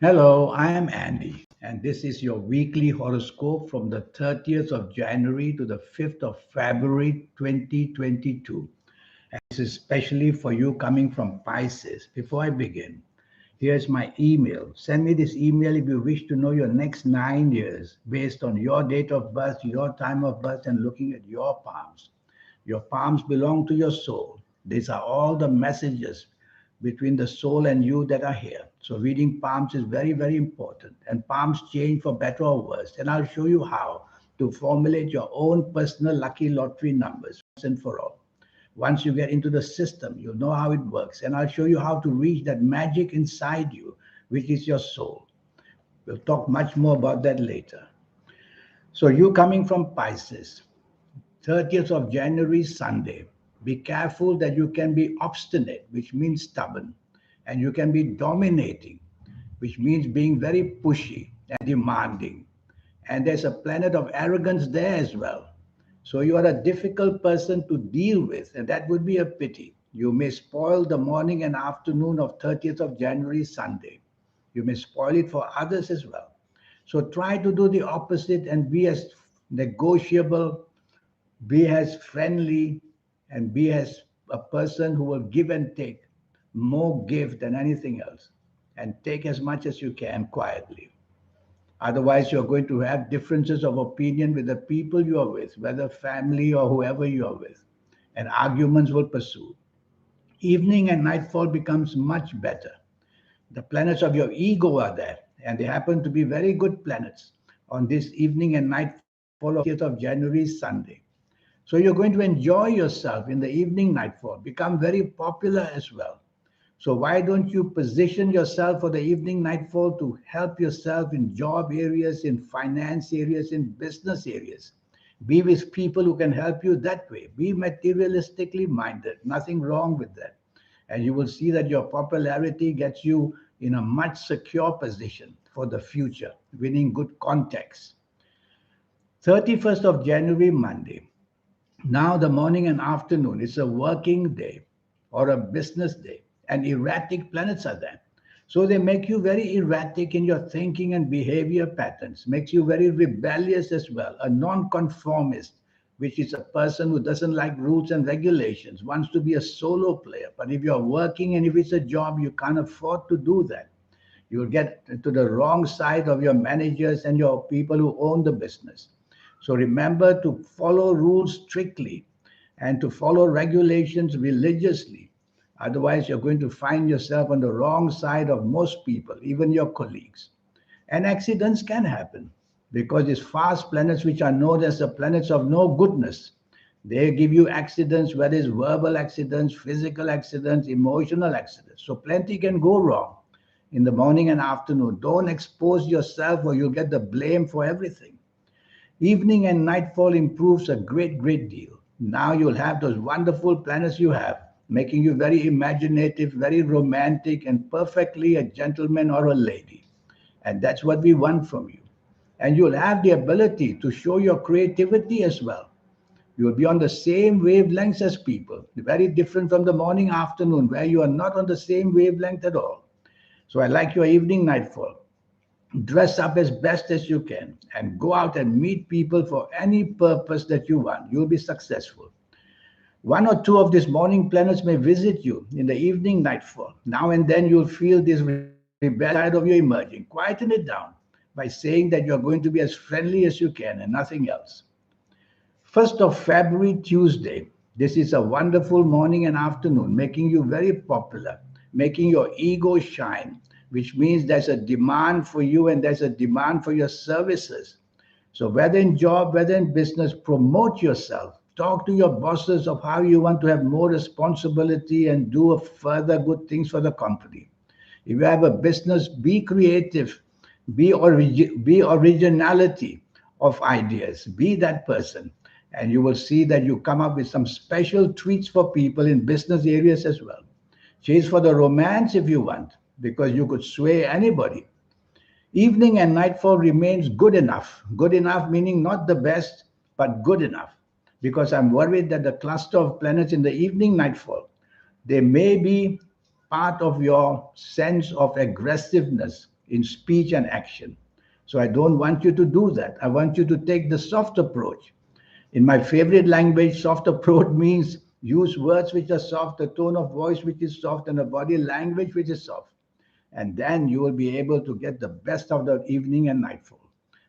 Hello, I am Andy, and this is your weekly horoscope from the 30th of January to the 5th of February 2022. And this is especially for you coming from Pisces. Before I begin, here's my email. Send me this email if you wish to know your next 9 years based on your date of birth, your time of birth, and looking at your palms. Your palms belong to your soul. These are all the messages between the soul and you that are here. So reading palms is very, very important. And palms change for better or worse. And I'll show you how to formulate your own personal lucky lottery numbers once and for all. Once you get into the system, you'll know how it works. And I'll show you how to reach that magic inside you, which is your soul. We'll talk much more about that later. So you coming from Pisces, 30th of January, Sunday. Be careful that you can be obstinate, which means stubborn, and you can be dominating, which means being very pushy and demanding. And there's a planet of arrogance there as well. So you are a difficult person to deal with, and that would be a pity. You may spoil the morning and afternoon of 30th of January, Sunday. You may spoil it for others as well. So try to do the opposite and be as negotiable, be as friendly, and be as a person who will give and take, more give than anything else, and take as much as you can quietly. Otherwise, you're going to have differences of opinion with the people you are with, whether family or whoever you are with, and arguments will pursue. Evening and nightfall becomes much better. The planets of your ego are there, and they happen to be very good planets on this evening and nightfall of 30th of January, Sunday. So you're going to enjoy yourself in the evening nightfall, become very popular as well. So why don't you position yourself for the evening nightfall to help yourself in job areas, in finance areas, in business areas? Be with people who can help you that way. Be materialistically minded. Nothing wrong with that. And you will see that your popularity gets you in a much secure position for the future, winning good contacts. 31st of January, Monday. Now, the morning and afternoon is a working day or a business day, and erratic planets are there. So they make you very erratic in your thinking and behavior patterns, makes you very rebellious as well, a non-conformist, which is a person who doesn't like rules and regulations, wants to be a solo player. But if you're working and if it's a job, you can't afford to do that. You'll get to the wrong side of your managers and your people who own the business. So remember to follow rules strictly and to follow regulations religiously. Otherwise, you're going to find yourself on the wrong side of most people, even your colleagues. And accidents can happen because these fast planets, which are known as the planets of no goodness, they give you accidents, whether it's verbal accidents, physical accidents, emotional accidents. So plenty can go wrong in the morning and afternoon. Don't expose yourself or you'll get the blame for everything. Evening and nightfall improves a great, great deal. Now you'll have those wonderful planets you have, making you very imaginative, very romantic, and perfectly a gentleman or a lady. And that's what we want from you. And you'll have the ability to show your creativity as well. You'll be on the same wavelengths as people, very different from the morning, afternoon, where you are not on the same wavelength at all. So I like your evening nightfall. Dress up as best as you can and go out and meet people for any purpose that you want. You'll be successful. One or two of these morning planets may visit you in the evening nightfall. Now and then you'll feel this rebellious side of you emerging. Quieten it down by saying that you're going to be as friendly as you can and nothing else. 1st of February, Tuesday. This is a wonderful morning and afternoon, making you very popular, making your ego shine, which means there's a demand for you and there's a demand for your services. So, whether in job, whether in business, promote yourself. Talk to your bosses of how you want to have more responsibility and do further good things for the company. If you have a business, be creative, be originality of ideas, be that person. And you will see that you come up with some special treats for people in business areas as well. Chase for the romance if you want, because you could sway anybody. Evening and nightfall remains good enough. Good enough meaning not the best, but good enough. Because I'm worried that the cluster of planets in the evening nightfall, they may be part of your sense of aggressiveness in speech and action. So I don't want you to do that. I want you to take the soft approach. In my favorite language, soft approach means use words which are soft, a tone of voice which is soft, and a body language which is soft. And then you will be able to get the best of the evening and nightfall.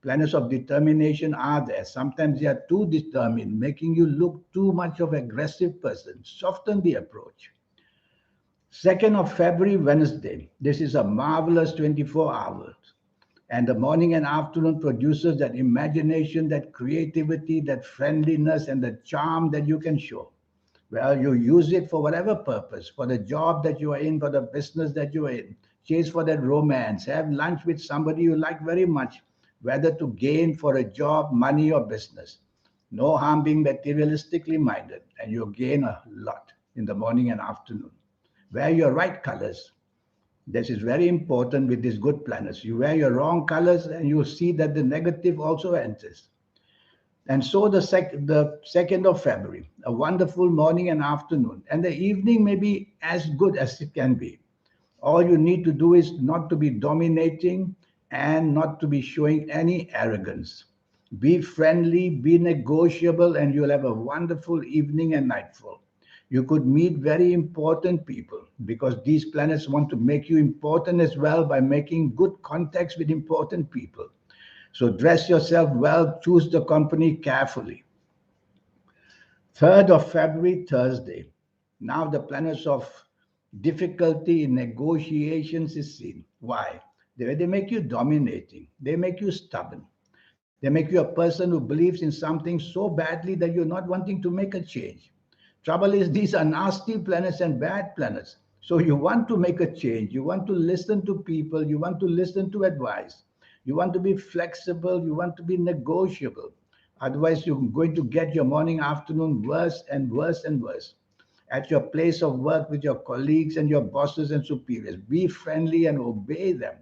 Planets of determination are there. Sometimes they are too determined, making you look too much of an aggressive person. Soften the approach. 2nd of February, Wednesday. This is a marvelous 24 hours. And the morning and afternoon produces that imagination, that creativity, that friendliness, and the charm that you can show. Well, you use it for whatever purpose, for the job that you are in, for the business that you are in. Chase for that romance. Have lunch with somebody you like very much, whether to gain for a job, money, or business. No harm being materialistically minded, and you'll gain a lot in the morning and afternoon. Wear your right colors. This is very important with these good planets. You wear your wrong colors and you see that the negative also enters. And so the 2nd of February, a wonderful morning and afternoon. And the evening may be as good as it can be. All you need to do is not to be dominating and not to be showing any arrogance. Be friendly, be negotiable, and you'll have a wonderful evening and nightfall. You could meet very important people because these planets want to make you important as well by making good contacts with important people. So dress yourself well, choose the company carefully. 3rd of February, Thursday. Now the planets of difficulty in negotiations is seen. Why? They make you dominating. They make you stubborn. They make you a person who believes in something so badly that you're not wanting to make a change. Trouble is, these are nasty planets and bad planets. So you want to make a change. You want to listen to people. You want to listen to advice. You want to be flexible. You want to be negotiable. Otherwise, you're going to get your morning, afternoon worse and worse and worse. At your place of work with your colleagues and your bosses and superiors, be friendly and obey them.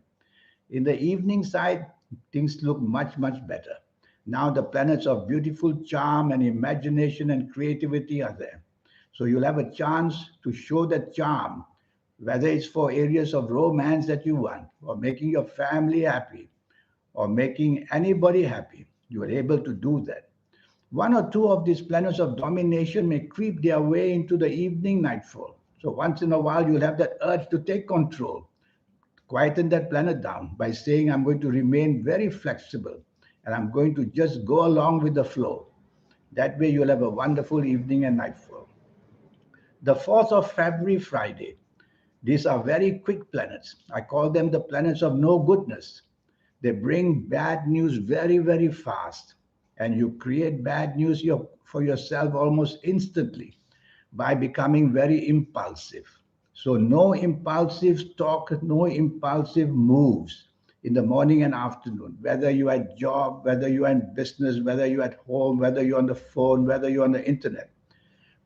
In the evening side, things look much, much better. Now the planets of beautiful charm and imagination and creativity are there. So you'll have a chance to show that charm, whether it's for areas of romance that you want, or making your family happy, or making anybody happy. You are able to do that. One or two of these planets of domination may creep their way into the evening nightfall. So once in a while, you'll have that urge to take control. Quieten that planet down by saying, I'm going to remain very flexible and I'm going to just go along with the flow. That way, you'll have a wonderful evening and nightfall. The 4th of February, Friday. These are very quick planets. I call them the planets of no goodness. They bring bad news very, very fast. And you create bad news for yourself almost instantly by becoming very impulsive. So no impulsive talk, no impulsive moves in the morning and afternoon, whether you're at job, whether you're in business, whether you're at home, whether you're on the phone, whether you're on the internet.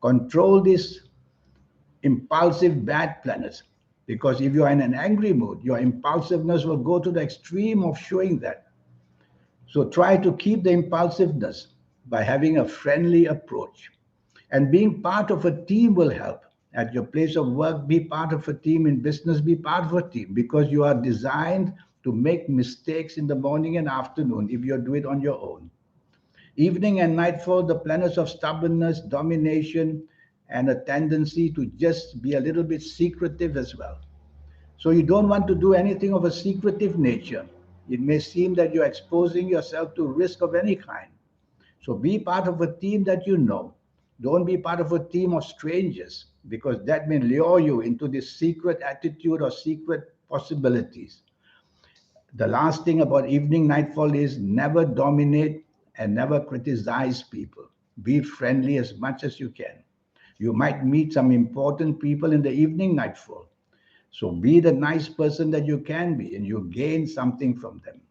Control these impulsive bad planets, because if you're in an angry mood, your impulsiveness will go to the extreme of showing that. So try to keep the impulsiveness by having a friendly approach. And being part of a team will help. At your place of work, be part of a team. In business, be part of a team, because you are designed to make mistakes in the morning and afternoon if you do it on your own. Evening and nightfall, the planets of stubbornness, domination, and a tendency to just be a little bit secretive as well. So you don't want to do anything of a secretive nature. It may seem that you're exposing yourself to risk of any kind. So be part of a team that you know. Don't be part of a team of strangers, because that may lure you into this secret attitude or secret possibilities. The last thing about evening nightfall is never dominate and never criticize people. Be friendly as much as you can. You might meet some important people in the evening nightfall. So be the nice person that you can be, and you gain something from them.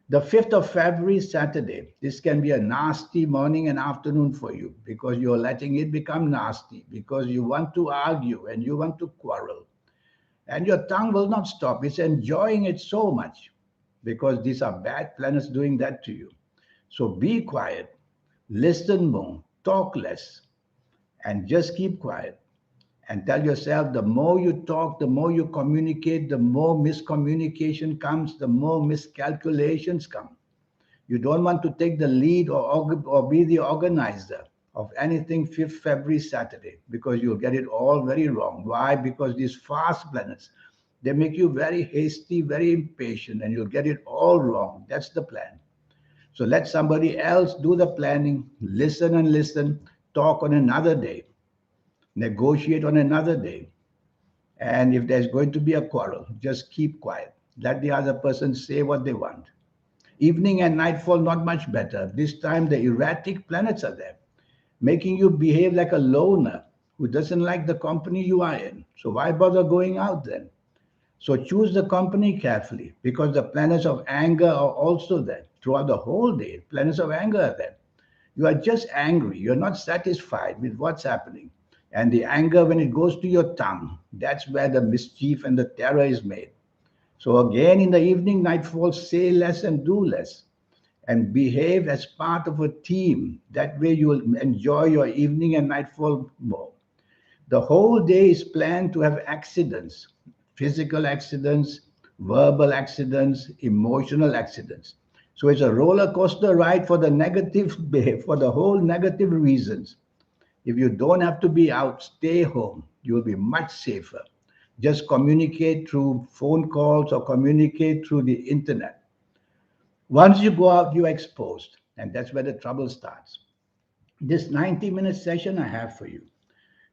The 5th of February, Saturday. This can be a nasty morning and afternoon for you, because you're letting it become nasty, because you want to argue and you want to quarrel. And your tongue will not stop. It's enjoying it so much, because these are bad planets doing that to you. So be quiet, listen more, talk less, and just keep quiet. And tell yourself, the more you talk, the more you communicate, the more miscommunication comes, the more miscalculations come. You don't want to take the lead or be the organizer of anything 5th February Saturday, because you'll get it all very wrong. Why? Because these fast planets, they make you very hasty, very impatient, and you'll get it all wrong. That's the plan. So let somebody else do the planning, listen and listen, talk on another day, negotiate on another day. And if there's going to be a quarrel, just keep quiet. Let the other person say what they want. Evening and nightfall, not much better. This time, the erratic planets are there, making you behave like a loner who doesn't like the company you are in. So why bother going out then? So choose the company carefully, because the planets of anger are also there throughout the whole day. Planets of anger are there. You are just angry. You're not satisfied with what's happening. And the anger, when it goes to your tongue, that's where the mischief and the terror is made. So again, in the evening, nightfall, say less and do less, and behave as part of a team. That way you will enjoy your evening and nightfall more. The whole day is planned to have accidents, physical accidents, verbal accidents, emotional accidents. So it's a roller coaster ride for the negative, for the whole negative reasons. If you don't have to be out, stay home. You will be much safer. Just communicate through phone calls or communicate through the internet. Once you go out, you're exposed, and that's where the trouble starts. This 90-minute session I have for you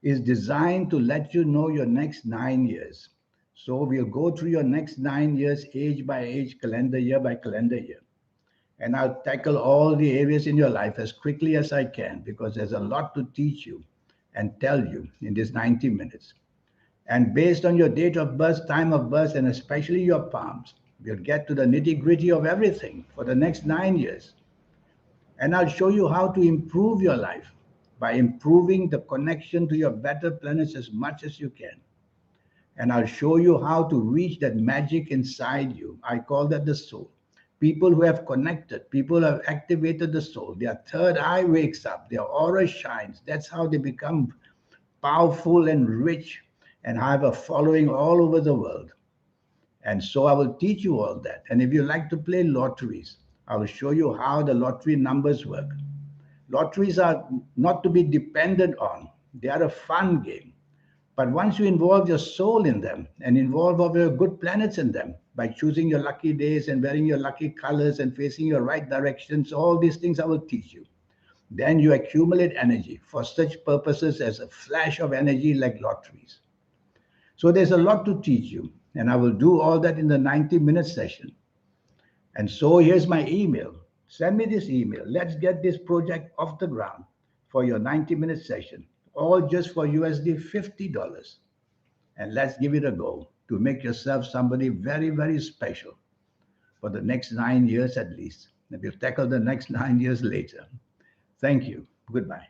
is designed to let you know your next 9 years. So we'll go through your next 9 years, age by age, calendar year by calendar year. And I'll tackle all the areas in your life as quickly as I can, because there's a lot to teach you and tell you in this 90 minutes. And based on your date of birth, time of birth, and especially your palms, we'll get to the nitty gritty of everything for the next 9 years. And I'll show you how to improve your life by improving the connection to your better planets as much as you can. And I'll show you how to reach that magic inside you. I call that the soul. People who have connected, people who have activated the soul, their third eye wakes up, their aura shines. That's how they become powerful and rich and have a following all over the world. And so I will teach you all that. And if you like to play lotteries, I will show you how the lottery numbers work. Lotteries are not to be depended on. They are a fun game. But once you involve your soul in them and involve all your good planets in them by choosing your lucky days and wearing your lucky colors and facing your right directions, all these things I will teach you. Then you accumulate energy for such purposes as a flash of energy like lotteries. So there's a lot to teach you, and I will do all that in the 90-minute session. And so here's my email. Send me this email. Let's get this project off the ground for your 90-minute session, all just for USD $50. And let's give it a go to make yourself somebody very, very special for the next 9 years at least. And we'll tackle the next 9 years later. Thank you. Goodbye.